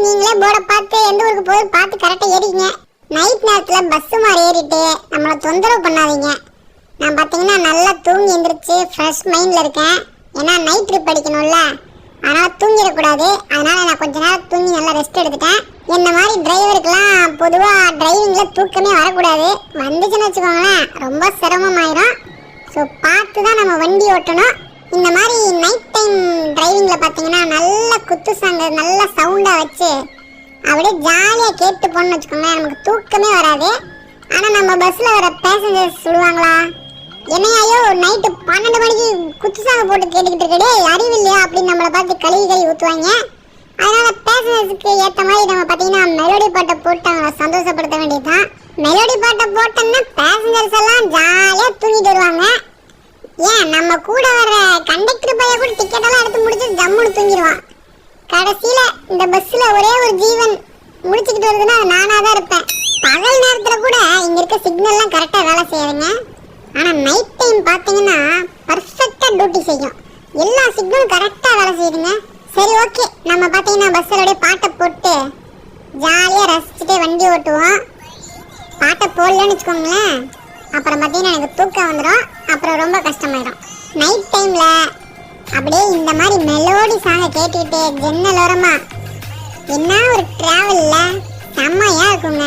நீங்களே போர்டை பார்த்து எந்த ஊருக்கு போய் பார்த்து கரெக்டாக ஏறிங்க. நைட் நேரத்தில் பஸ்ஸு மாதிரி ஏறிட்டு நம்மளை தொந்தரவு பண்ணாதீங்க. நான் பார்த்தீங்கன்னா நல்லா தூங்கி எழுந்திரிச்சு ஃப்ரெஷ் மைண்டில் இருக்கேன். ஏன்னா நைட் ட்ரிப் அடிக்கணும்ல, அதனால் தூங்கிடக்கூடாது. அதனால் நான் கொஞ்ச நேரம் தூங்கி நல்லா ரெஸ்ட் எடுத்துட்டேன். இந்த மாதிரி டிரைவருக்கெல்லாம் பொதுவாக டிரைவிங்கில் தூக்கமே வரக்கூடாது. வந்துச்சுன்னு வச்சுக்கோங்களேன் ரொம்ப சிரமமாயிடும். ஸோ பார்த்து தான் நம்ம வண்டி ஓட்டணும். இந்த மாதிரி நைட் டைம் டிரைவிங்கில் பார்த்தீங்கன்னா நல்ல குத்து சாங் நல்ல சவுண்டாக வச்சு அப்படியே ஜாலியாக கேட்டு போகணும்னு வச்சுக்கோங்களேன், நமக்கு தூக்கமே வராது. ஆனால் நம்ம பஸ்ஸில் வர பேசஞ்சர்ஸ் சொல்லுவாங்களா, என்னையோ நைட்டு 12 மணிக்கு குத்து சாங் போட்டு கேட்டுக்கிட்டு இருக்கடே அறிவு இல்லையா அப்படின்னு நம்மளை பார்த்து கழுவி ஊற்றுவாங்க. அதனால் பேசஞ்சர்ஸுக்கு ஏற்ற மாதிரி நம்ம பார்த்தீங்கன்னா மெலோடி பாட்டை போட்டு அவங்களை சந்தோஷப்படுத்த வேண்டியதுதான். மெலோடி பாட்டை போட்டோம்னா பேசஞ்சர்ஸ் எல்லாம் ஜாலியாக தூங்கிட்டு வருவாங்க. ஏன் நம்ம கூட வர கண்டக்டர் பைய கூட டிக்கெட்டெல்லாம் எடுத்து முடிச்சு ஜம்முன்னு தூங்கிடுவான். கடைசியில் இந்த பஸ்ஸில் ஒரே ஒரு ஜீவன் முடிச்சுக்கிட்டு வருதுன்னா அது நானாக தான் இருப்பேன். பகல் நேரத்தில் கூட இங்கே இருக்க சிக்னல்லாம் கரெக்டாக வேலை செய்யாதுங்க. ஆனால் நைட் டைம் பார்த்தீங்கன்னா பர்ஃபெக்டாக டியூட்டி செய்யும். எல்லா சிக்னலும் கரெக்டாக வேலை செய்யுதுங்க. சரி ஓகே, நம்ம பார்த்தீங்கன்னா பஸ்ஸில் பாட்டை போட்டு ஜாலியாக ரசிச்சுட்டே வண்டி ஓட்டுவோம். பாட்டை போடலன்னு வச்சுக்கோங்களேன், அப்புறம் பார்த்தீங்கன்னா எனக்கு தூக்கம் வந்துடும், அப்புறம் ரொம்ப கஷ்டமாயிடும். நைட் டைமில் அப்படியே இந்த மாதிரி மெலோடி சாங்கை கேட்டுக்கிட்டு ஜன்னலோரமா என்ன ஒரு ட்ராவலில் செம்மையாக இருக்குங்க.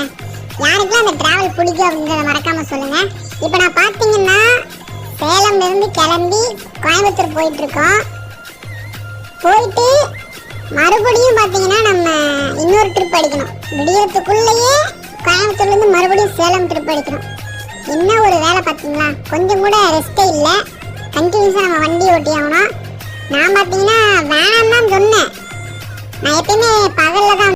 யாருக்கெல்லாம் அந்த ட்ராவல் பிடிக்கும் அப்படின்றத மறக்காமல் சொல்லுங்கள். இப்போ நான் பார்த்தீங்கன்னா சேலம்லேருந்து கிளம்பி கோயம்புத்தூர் போயிட்டுருக்கோம். போயிட்டு மறுபடியும் பார்த்தீங்கன்னா நம்ம இன்னொரு ட்ரிப் அடிக்கணும். விடியறதுக்குள்ளேயே கோயம்புத்தூர்லேருந்து மறுபடியும் சேலம் ட்ரிப் அடிக்கணும். என்ன ஒரு வேலை பார்த்தீங்களா, கொஞ்சம் கூட ரெஸ்ட்டே இல்லை. கண்டினியூஸாக நம்ம வண்டி ஓட்டி ஆகணும். நான் பார்த்தீங்கன்னா வேணாம் தான் சொன்னேன். நான் எப்பயுமே பகலில் தான்